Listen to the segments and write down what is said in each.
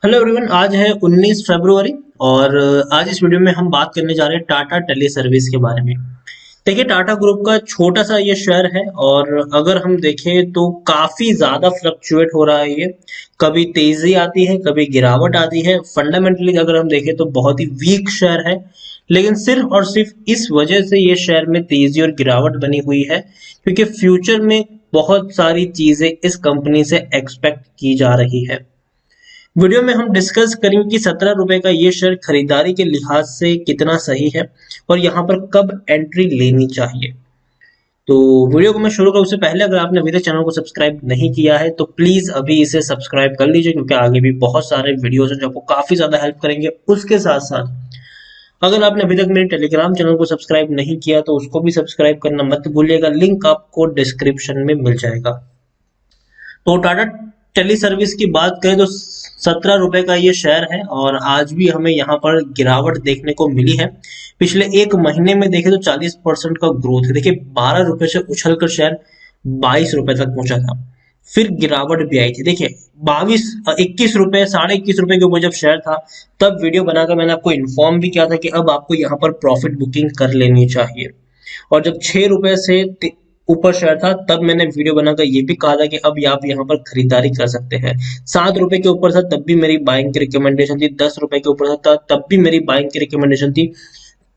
Hello everyone. आज है 19 फरवरी और आज इस वीडियो में हम बात करने जा रहे हैं टाटा टेली सर्विस के बारे में। देखिए, टाटा ग्रुप का छोटा सा ये शेयर है और अगर हम देखें तो काफी ज्यादा फ्लक्चुएट हो रहा है ये। कभी तेजी आती है, कभी गिरावट आती है। फंडामेंटली अगर हम देखें तो बहुत ही वीक शेयर है, लेकिन सिर्फ और सिर्फ इस वजह से ये शेयर में तेजी और गिरावट बनी हुई है क्योंकि फ्यूचर में बहुत सारी चीजें इस कंपनी से एक्सपेक्ट की जा रही है। वीडियो में हम डिस्कस करेंगे कि 17 रुपए का ये शेयर खरीदारी के लिहाज से कितना सही है और यहाँ पर कब एंट्री लेनी चाहिए। तो वीडियो को मैं शुरू करूँ उससे पहले अगर आपने अभी तक चैनल को सब्सक्राइब नहीं किया है तो प्लीज अभी इसे सब्सक्राइब कर लीजिए, क्योंकि आगे भी बहुत सारे वीडियोस हैं जो आपको काफी ज्यादा हेल्प करेंगे। उसके साथ साथ अगर आपने अभी तक मेरे टेलीग्राम चैनल को सब्सक्राइब नहीं किया तो उसको भी सब्सक्राइब करना मत भूलिएगा, लिंक आपको डिस्क्रिप्शन में मिल जाएगा। तो टाटा टेली सर्विस की बात करें तो 17 रुपए का ये शेयर है और आज भी हमें यहाँ पर गिरावट देखने को मिली है। पिछले एक महीने में देखें तो 40% का ग्रोथ है। देखिए, 12 रुपए से उछलकर शेयर 22 रुपए तक पहुंचा था, फिर गिरावट भी आई थी। देखिए, 21 रुपए, 21.5 रुपए के ऊपर जब शेयर था तब वीडियो बनाकर मैंने आपको इन्फॉर्म भी किया था कि अब आपको यहाँ पर प्रॉफिट बुकिंग कर लेनी चाहिए। और जब 6 रुपए से ऊपर शेयर था तब मैंने वीडियो बनाकर ये भी कहा था कि अब आप यहाँ पर खरीदारी कर सकते हैं। 7 रुपए के ऊपर था तब भी मेरी बाइंग की रिकमेंडेशन थी। 10 रुपए के ऊपर था तब भी मेरी बाइंग की रिकमेंडेशन थी।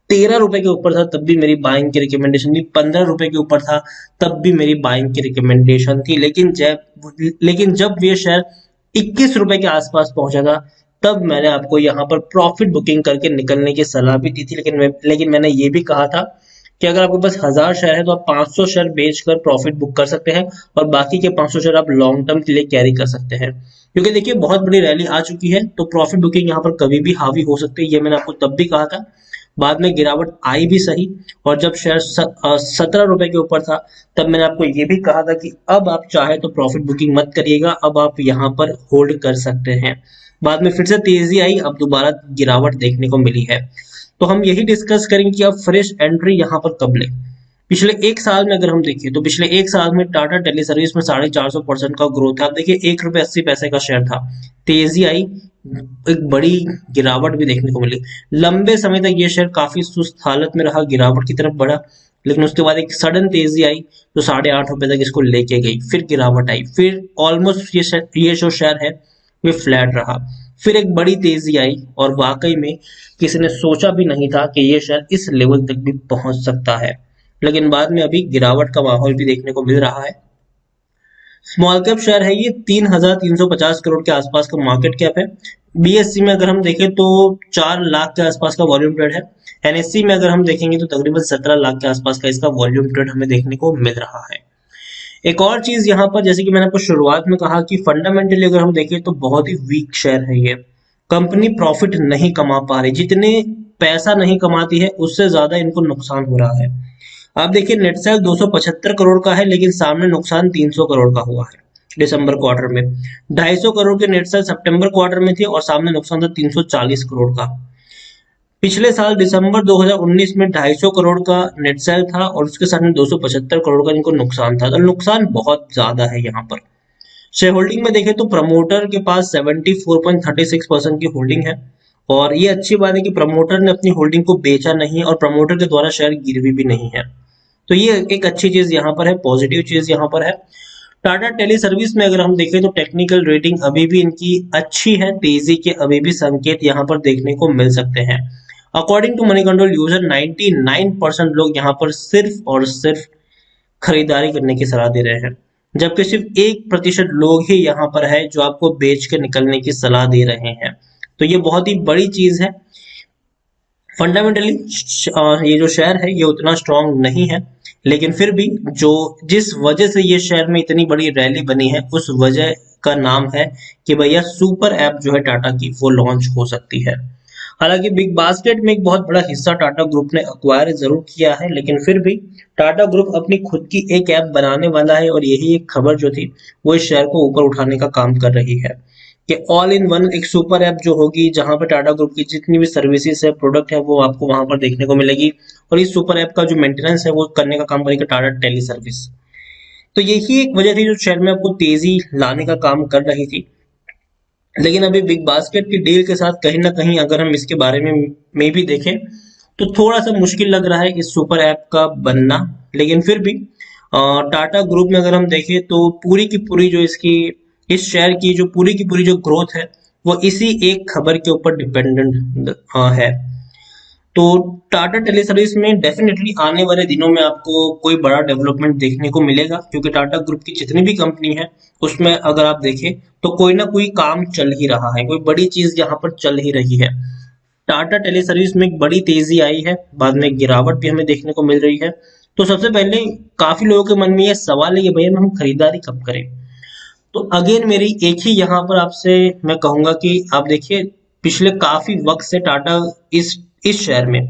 13 रुपए के ऊपर था तब भी मेरी बाइंग की रिकमेंडेशन थी। 15 रुपए के ऊपर था तब भी मेरी बाइंग की रिकमेंडेशन थी। लेकिन जब ये शेयर 21 रुपए के आसपास पहुंचा था तब मैंने आपको यहाँ पर प्रॉफिट बुकिंग करके निकलने की सलाह भी दी थी। लेकिन मैंने ये भी कहा था कि अगर आपके पास 1000 शेयर है तो आप 500 शेयर बेचकर प्रॉफिट बुक कर सकते हैं और बाकी के 500 शेयर आप लॉन्ग टर्म के लिए कैरी कर सकते हैं। क्योंकि देखिए, बहुत बड़ी रैली आ चुकी है तो प्रॉफिट बुकिंग यहाँ पर कभी भी हावी हो सकती है। ये मैंने आपको तब भी कहा था। बाद में गिरावट आई भी सही, और जब शेयर 17 रुपए के ऊपर था तब मैंने आपको ये भी कहा था कि अब आप चाहे तो प्रॉफिट बुकिंग मत करिएगा, अब आप यहाँ पर होल्ड कर सकते हैं। बाद में फिर से तेजी आई, अब दोबारा गिरावट देखने को मिली है। तो हम यही डिस्कस करेंगे कि अब फ्रेश एंट्री यहाँ पर कब ले। पिछले एक साल में अगर हम देखें तो पिछले एक साल में टाटा टेली सर्विस में 450% का ग्रोथ है। आप देखिए, 1 रुपये 80 पैसे का शेयर था, तेजी आई, एक बड़ी गिरावट भी देखने को मिली। लंबे समय तक ये शेयर काफी सुस्त हालत में रहा, गिरावट की तरफ बढ़ा, लेकिन उसके बाद एक सडन तेजी आई तो 8.5 रुपए तक इसको लेके गई, फिर गिरावट आई, फिर ऑलमोस्ट ये जो शेयर है वे फ्लैट रहा। फिर एक बड़ी तेजी आई और वाकई में किसी ने सोचा भी नहीं था कि ये शेयर इस लेवल तक भी पहुंच सकता है। लेकिन बाद में अभी गिरावट का माहौल भी देखने को मिल रहा है। स्मॉल कैप शेयर है ये, 3350 करोड़ के आसपास का मार्केट कैप है। बीएससी में अगर हम देखें तो 4 लाख के आसपास का वॉल्यूम ट्रेड है। एनएससी में अगर हम देखेंगे तो तकरीबन 17 लाख के आसपास का इसका वॉल्यूम ट्रेड हमें देखने को मिल रहा है। एक और चीज यहाँ पर, जैसे कि मैंने आपको शुरुआत में कहा कि फंडामेंटली अगर हम देखें तो बहुत ही वीक शेयर है ये। कंपनी प्रॉफिट नहीं कमा पा रही, जितने पैसा नहीं कमाती है उससे ज्यादा इनको नुकसान हो रहा है। आप देखिए, नेट सेल 275 करोड़ का है लेकिन सामने नुकसान 300 करोड़ का हुआ है दिसंबर क्वार्टर में। 250 करोड़ के नेट सेल सितंबर क्वार्टर में थे और सामने नुकसान था 340 करोड़ का। पिछले साल दिसंबर 2019 में 250 करोड़ का नेट सेल था और उसके साथ में 275 करोड़ का इनको नुकसान था। तो नुकसान बहुत ज्यादा है यहाँ पर। शेयर होल्डिंग में देखें तो प्रमोटर के पास 74.36% की होल्डिंग है और ये अच्छी बात है कि प्रमोटर ने अपनी होल्डिंग को बेचा नहीं और प्रमोटर के द्वारा शेयर गिरवी भी नहीं है। तो ये एक अच्छी चीज यहाँ पर है, पॉजिटिव चीज यहाँ पर है। टाटा टेली सर्विस में अगर हम देखें तो टेक्निकल रेटिंग अभी भी इनकी अच्छी है, तेजी के अभी भी संकेत यहाँ पर देखने को मिल सकते हैं। According to Moneycontrol user 99% लोग यहाँ पर सिर्फ और सिर्फ खरीदारी करने की सलाह दे रहे हैं, जबकि सिर्फ 1% लोग ही यहाँ पर है जो आपको बेच के निकलने की सलाह दे रहे हैं। तो ये बहुत ही बड़ी चीज है। फंडामेंटली ये जो शेयर है ये उतना स्ट्रांग नहीं है, लेकिन फिर भी जिस वजह से ये शेयर में इतनी बड़ी रैली बनी है उस वजह का नाम है कि भैया सुपर ऐप जो है टाटा की वो लॉन्च हो सकती है। हालांकि बिग बास्केट में एक बहुत बड़ा हिस्सा टाटा ग्रुप ने अक्वायर जरूर किया है, लेकिन फिर भी टाटा ग्रुप अपनी खुद की एक ऐप बनाने वाला है और यही एक खबर जो थी वो इस शेयर को ऊपर उठाने का काम कर रही है कि ऑल इन वन एक सुपर ऐप जो होगी जहां पर टाटा ग्रुप की जितनी भी सर्विसेज है, प्रोडक्ट है, वो आपको वहां पर देखने को मिलेगी और इस सुपर ऐप का जो मेंटेनेंस है वो करने का काम करेगा टाटा टेली सर्विस। तो यही एक वजह थी जो शेयर में आपको तेजी लाने का काम कर रही थी। लेकिन अभी बिग बास्केट की डील के साथ कहीं ना कहीं अगर हम इसके बारे में भी देखें तो थोड़ा सा मुश्किल लग रहा है इस सुपर ऐप का बनना। लेकिन फिर भी टाटा ग्रुप में अगर हम देखें तो पूरी की पूरी जो इसकी इस शेयर की जो पूरी की पूरी जो ग्रोथ है वो इसी एक खबर के ऊपर डिपेंडेंट है। तो टाटा टेली सर्विस में डेफिनेटली आने वाले दिनों में आपको कोई बड़ा डेवलपमेंट देखने को मिलेगा, क्योंकि टाटा ग्रुप की जितनी भी कंपनी है उसमें अगर आप देखें तो कोई ना कोई काम चल ही रहा है, कोई बड़ी चीज यहाँ पर चल ही रही है। टाटा टेली सर्विस में एक बड़ी तेजी आई है, बाद में गिरावट भी हमें देखने को मिल रही है। तो सबसे पहले काफी लोगों के मन में ये सवाल है कि भैया हम खरीदारी कब करें। तो अगेन मेरी एक ही यहाँ पर आपसे मैं कहूंगा कि आप देखिए पिछले काफी वक्त से टाटा इस शेयर में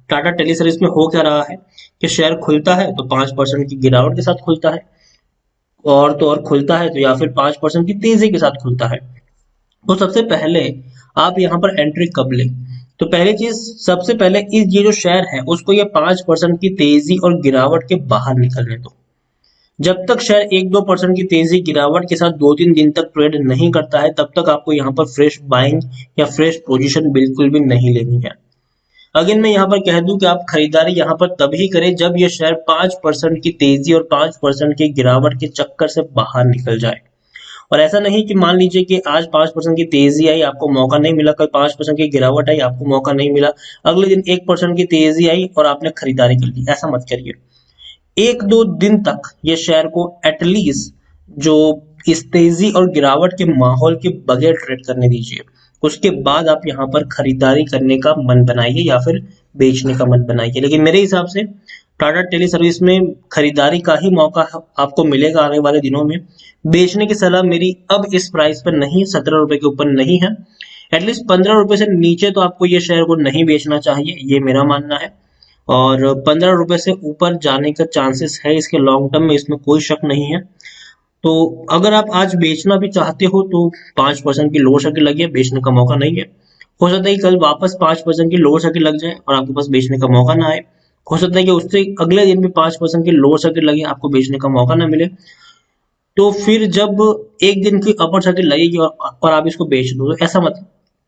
टाटा टेली सर्विस में हो क्या रहा है कि शेयर खुलता है तो 5% की गिरावट के साथ खुलता है, और तो और खुलता है तो या फिर 5% की तेजी के साथ खुलता है। तो सबसे पहले आप यहाँ पर एंट्री कब लें? तो पहली चीज, सबसे पहले इस ये जो शेयर है उसको ये 5% की तेजी और गिरावट के बाहर निकलने दो। जब तक शेयर 1-2% की तेजी गिरावट के साथ 2-3 दिन तक ट्रेड नहीं करता है तब तक आपको यहाँ पर फ्रेश बाइंग या फ्रेश पोजीशन बिल्कुल भी नहीं लेनी है। अगेन मैं यहाँ पर कह दूं कि आप खरीदारी यहाँ पर तभी करें जब ये शेयर 5% की तेजी और 5% की गिरावट के चक्कर से बाहर निकल जाए। और ऐसा नहीं कि मान लीजिए कि आज 5% की तेजी आई आपको मौका नहीं मिला, कल 5% की गिरावट आई आपको मौका नहीं मिला, अगले दिन 1% की तेजी आई और आपने खरीदारी कर ली। ऐसा मत करिए। 1-2 दिन तक ये शेयर को एटलीस्ट जो इस तेजी और गिरावट के माहौल के बगैर ट्रेड करने दीजिए। उसके बाद आप यहाँ पर खरीदारी करने का मन बनाइए या फिर बेचने का मन बनाइए। लेकिन मेरे हिसाब से टाटा टेली सर्विस में खरीदारी का ही मौका आपको मिलेगा आने वाले दिनों में। बेचने की सलाह मेरी अब इस प्राइस पर नहीं है, 17 रुपए के ऊपर नहीं है। एटलीस्ट 15 रुपए से नीचे तो आपको ये शेयर को नहीं बेचना चाहिए, ये मेरा मानना है। और 15 रुपए से ऊपर जाने का चांसेस है इसके लॉन्ग टर्म में, इसमें कोई शक नहीं है। तो अगर आप आज बेचना भी चाहते हो तो 5% की लोअर सर्किट लगी है, बेचने का मौका नहीं है। हो सकता है कि कल वापस 5% की लोअर सर्किट लग जाए और आपके पास बेचने का मौका ना आए। हो सकता है कि उससे अगले दिन भी 5% की लोअर सर्किट लगे, आपको बेचने का मौका ना मिले। तो फिर जब एक दिन की अपर सर्किट लगेगी और आप इसको बेच दो, तो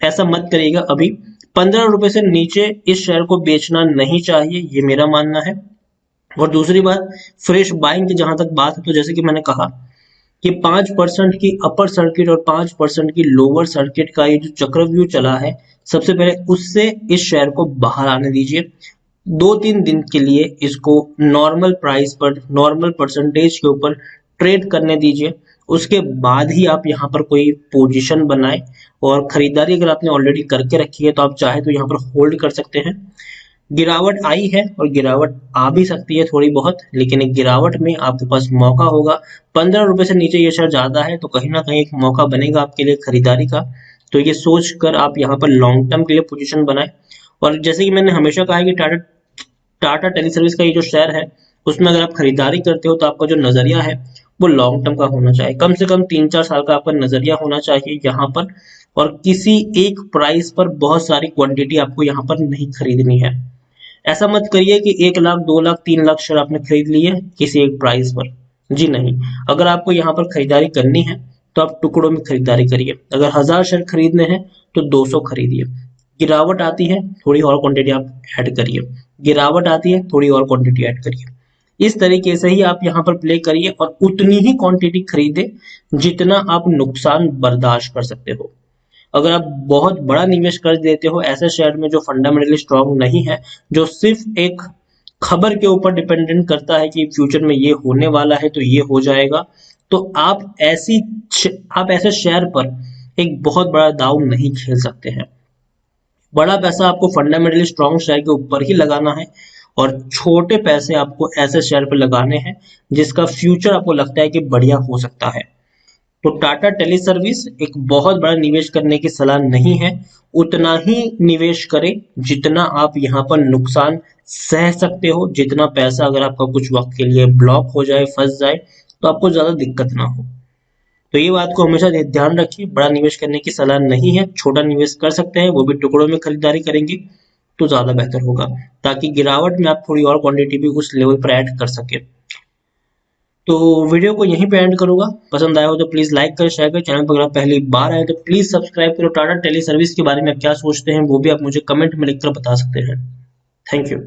ऐसा मत करिएगा। अभी 15 रुपए से नीचे इस शेयर को बेचना नहीं चाहिए, ये मेरा मानना है। और दूसरी बात, फ्रेश बाइंग की जहां तक बात है तो जैसे कि मैंने कहा कि 5% की अपर सर्किट और 5% की लोअर सर्किट का ये जो चक्रव्यूह चला है, सबसे पहले उससे इस शेयर को बाहर आने दीजिए। 2-3 दिन के लिए इसको नॉर्मल प्राइस पर नॉर्मल परसेंटेज के ऊपर ट्रेड करने दीजिए। उसके बाद ही आप यहाँ पर कोई पोजीशन बनाए। और खरीदारी अगर आपने ऑलरेडी करके रखी है तो आप चाहे तो यहाँ पर होल्ड कर सकते हैं। गिरावट आई है और गिरावट आ भी सकती है थोड़ी बहुत, लेकिन एक गिरावट में आपके पास मौका होगा। 15 रुपए से नीचे ये शेयर ज्यादा है तो कहीं ना कहीं एक मौका बनेगा आपके लिए खरीदारी का। तो ये सोच कर आप यहाँ पर लॉन्ग टर्म के लिए पोजीशन बनाए। और जैसे कि मैंने हमेशा कहा है कि टाटा टाटा टेली सर्विस का ये जो शेयर है उसमें अगर आप खरीदारी करते हो तो आपका जो नजरिया है वो लॉन्ग टर्म का होना चाहिए, कम से कम 3-4 साल का आपका नजरिया होना चाहिए यहाँ पर। और किसी एक प्राइस पर बहुत सारी क्वांटिटी आपको यहाँ पर नहीं खरीदनी है। ऐसा मत करिए कि 1 लाख 2 लाख 3 लाख शेयर आपने खरीद लिए किसी एक प्राइस पर। जी नहीं। अगर आपको यहाँ पर खरीदारी करनी है तो आप टुकड़ों में खरीदारी करिए। अगर 1000 शेयर खरीदने हैं तो 200 खरीदिए। गिरावट आती है थोड़ी और क्वांटिटी आप ऐड करिए, गिरावट आती है थोड़ी और क्वांटिटी ऐड करिए। इस तरीके से ही आप यहाँ पर प्ले करिए और उतनी ही क्वांटिटी खरीदे जितना आप नुकसान बर्दाश्त कर सकते हो। अगर आप बहुत बड़ा निवेश कर देते हो ऐसे शेयर में जो फंडामेंटली स्ट्रांग नहीं है, जो सिर्फ एक खबर के ऊपर डिपेंडेंट करता है कि फ्यूचर में ये होने वाला है तो ये हो जाएगा, तो आप ऐसे शेयर पर एक बहुत बड़ा दाव नहीं खेल सकते हैं। बड़ा पैसा आपको फंडामेंटली स्ट्रांग शेयर के ऊपर ही लगाना है और छोटे पैसे आपको ऐसे शेयर पर लगाने हैं जिसका फ्यूचर आपको लगता है कि बढ़िया हो सकता है। तो टाटा टेली सर्विस एक बहुत बड़ा निवेश करने की सलाह नहीं है। उतना ही निवेश करें जितना आप यहाँ पर नुकसान सह सकते हो। जितना पैसा अगर आपका कुछ वक्त के लिए ब्लॉक हो जाए, फंस जाए, तो आपको ज्यादा दिक्कत ना हो। तो ये बात को हमेशा ध्यान रखिए, बड़ा निवेश करने की सलाह नहीं है, छोटा निवेश कर सकते हैं, वो भी टुकड़ों में खरीदारी करेंगे तो ज्यादा बेहतर होगा, ताकि गिरावट में आप थोड़ी और क्वांटिटी भी उस लेवल पर ऐड कर सके। तो वीडियो को यहीं पे एंड करूंगा। पसंद आया हो तो प्लीज लाइक करें, शेयर करें। चैनल पर अगर आप पहली बार आए तो प्लीज सब्सक्राइब करो। टाटा टेली सर्विस के बारे में आप क्या सोचते हैं वो भी आप मुझे कमेंट में लिखकर बता सकते हैं। Thank you.